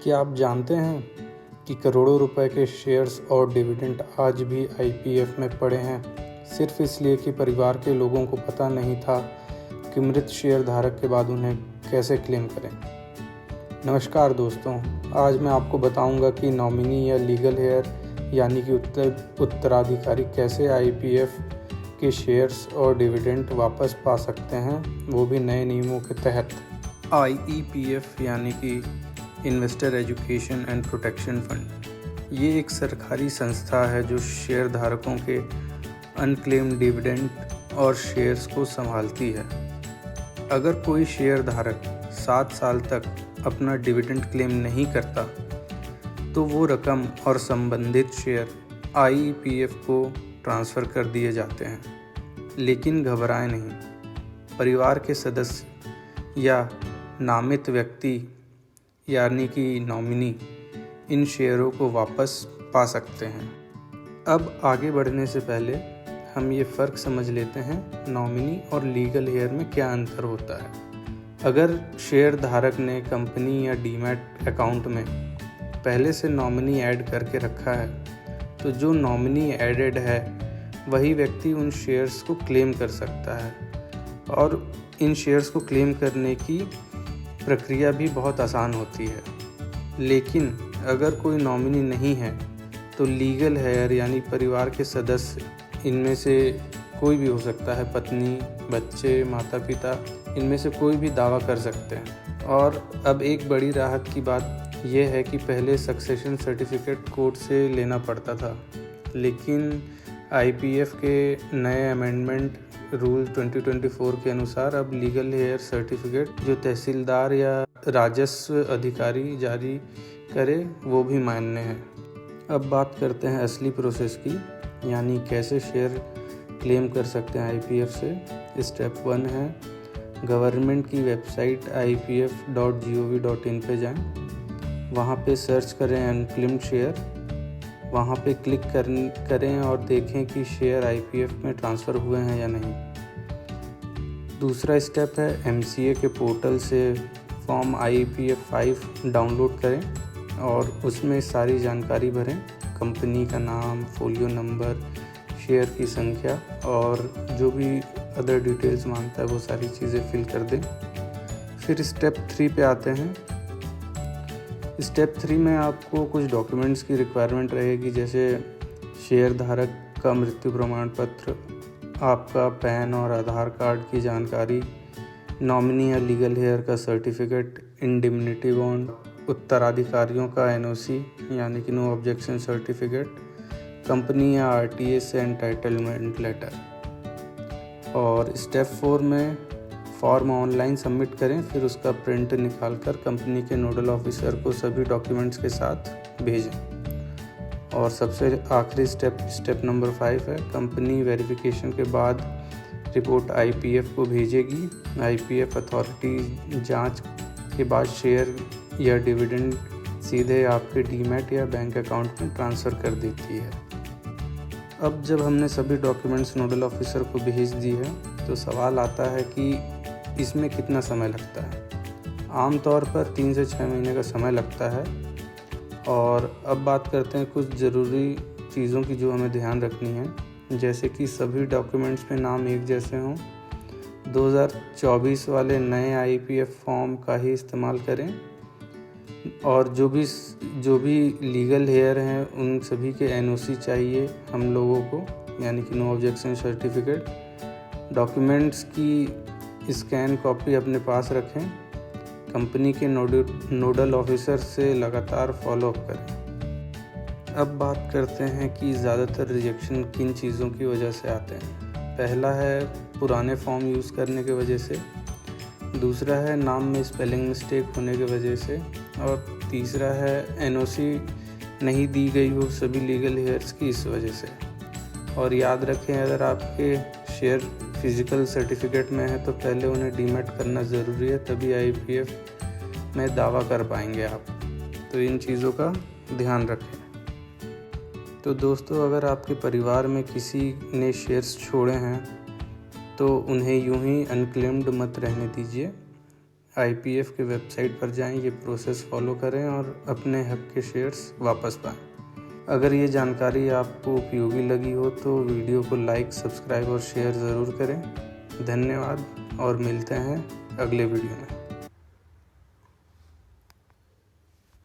क्या आप जानते हैं कि करोड़ों रुपए के शेयर्स और डिविडेंड आज भी आईपीएफ में पड़े हैं, सिर्फ इसलिए कि परिवार के लोगों को पता नहीं था कि मृत शेयर धारक के बाद उन्हें कैसे क्लेम करें। नमस्कार दोस्तों, आज मैं आपको बताऊंगा कि नॉमिनी या लीगल हेयर यानी कि उत्तराधिकारी कैसे आईपीएफ के शेयर्स और डिविडेंड वापस पा सकते हैं, वो भी नए नियमों के तहत। आईईपीएफ यानी कि investor education and protection fund, ये एक सरकारी संस्था है जो शेयर धारकों के अनक्लेम्ड डिविडेंड और शेयर्स को संभालती है। अगर कोई शेयर धारक 7 साल तक अपना डिविडेंड क्लेम नहीं करता तो वो रकम और संबंधित शेयर आईईपीएफ को ट्रांसफ़र कर दिए जाते हैं। लेकिन घबराएं नहीं, परिवार के सदस्य या नामित व्यक्ति यानी कि नॉमिनी इन शेयरों को वापस पा सकते हैं। अब आगे बढ़ने से पहले हम ये फ़र्क समझ लेते हैं नॉमिनी और लीगल हेयर में क्या अंतर होता है। अगर शेयर धारक ने कंपनी या डीमैट अकाउंट में पहले से नॉमिनी ऐड करके रखा है तो जो नॉमिनी एडेड है वही व्यक्ति उन शेयर्स को क्लेम कर सकता है, और इन शेयर्स को क्लेम करने की प्रक्रिया भी बहुत आसान होती है। लेकिन अगर कोई नॉमिनी नहीं है तो लीगल हेयर यानी परिवार के सदस्य, इनमें से कोई भी हो सकता है, पत्नी, बच्चे, माता पिता, इनमें से कोई भी दावा कर सकते हैं। और अब एक बड़ी राहत की बात यह है कि पहले सक्सेशन सर्टिफिकेट कोर्ट से लेना पड़ता था, लेकिन आईपीएफ के नए अमेंडमेंट रूल 2024 के अनुसार अब लीगल हेयर सर्टिफिकेट जो तहसीलदार या राजस्व अधिकारी जारी करे वो भी मान्य है। अब बात करते हैं असली प्रोसेस की, यानी कैसे शेयर क्लेम कर सकते हैं आईपीएफ से। स्टेप 1 है, गवर्नमेंट की वेबसाइट ipf.gov.in पे जाएं, वहाँ पे सर्च करें अनक्लेम्ड शेयर, वहाँ पे क्लिक करें और देखें कि शेयर आईपीएफ में ट्रांसफ़र हुए हैं या नहीं। दूसरा स्टेप है, एमसीए के पोर्टल से फॉर्म IEPF 5 डाउनलोड करें और उसमें सारी जानकारी भरें, कंपनी का नाम, फोलियो नंबर, शेयर की संख्या और जो भी अदर डिटेल्स मांगता है वो सारी चीज़ें फिल कर दें। फिर स्टेप 3 पे आते हैं। स्टेप 3 में आपको कुछ डॉक्यूमेंट्स की रिक्वायरमेंट रहेगी, जैसे शेयर धारक का मृत्यु प्रमाण पत्र, आपका पैन और आधार कार्ड की जानकारी, नॉमिनी या लीगल हेयर का सर्टिफिकेट, इंडिमनिटी बॉन्ड, उत्तराधिकारियों का NOC यानी कि नो ऑब्जेक्शन सर्टिफिकेट, कंपनी या RTA से एंटाइटलमेंट लेटर। और स्टेप 4 में फॉर्म ऑनलाइन सबमिट करें, फिर उसका प्रिंट निकालकर कंपनी के नोडल ऑफिसर को सभी डॉक्यूमेंट्स के साथ भेजें। और सबसे आखिरी स्टेप नंबर 5 है, कंपनी वेरिफिकेशन के बाद रिपोर्ट आईपीएफ को भेजेगी। आईपीएफ अथॉरिटी जांच के बाद शेयर या डिविडेंड सीधे आपके डीमैट या बैंक अकाउंट में ट्रांसफ़र कर देती है। अब जब हमने सभी डॉक्यूमेंट्स नोडल ऑफिसर को भेज दी है तो सवाल आता है कि इसमें कितना समय लगता है। आमतौर पर 3 से 6 महीने का समय लगता है। और अब बात करते हैं कुछ ज़रूरी चीज़ों की जो हमें ध्यान रखनी है, जैसे कि सभी डॉक्यूमेंट्स में नाम एक जैसे हों, 2024 वाले नए आईपीएफ फॉर्म का ही इस्तेमाल करें, और जो भी लीगल हेयर हैं उन सभी के NOC चाहिए हम लोगों को, यानी कि नो ऑब्जेक्शन सर्टिफिकेट। डॉक्यूमेंट्स की स्कैन कॉपी अपने पास रखें। कंपनी के नोडल ऑफिसर से लगातार फॉलोअप करें। अब बात करते हैं कि ज़्यादातर रिजेक्शन किन चीज़ों की वजह से आते हैं। पहला है पुराने फॉर्म यूज़ करने की वजह से, दूसरा है नाम में स्पेलिंग मिस्टेक होने की वजह से, और तीसरा है NOC नहीं दी गई हो सभी लीगल हेयर्स की इस वजह से। और याद रखें, अगर आपके शेयर फिज़िकल सर्टिफिकेट में है तो पहले उन्हें डीमैट करना ज़रूरी है, तभी आईपीएफ में दावा कर पाएंगे आप। तो इन चीज़ों का ध्यान रखें। तो दोस्तों, अगर आपके परिवार में किसी ने शेयर्स छोड़े हैं तो उन्हें यूं ही अनक्लेम्ड मत रहने दीजिए। आईपीएफ के वेबसाइट पर जाएं, ये प्रोसेस फॉलो करें और अपने हक के शेयर्स वापस पाएं। अगर ये जानकारी आपको उपयोगी लगी हो तो वीडियो को लाइक, सब्सक्राइब और शेयर ज़रूर करें। धन्यवाद और मिलते हैं अगले वीडियो में।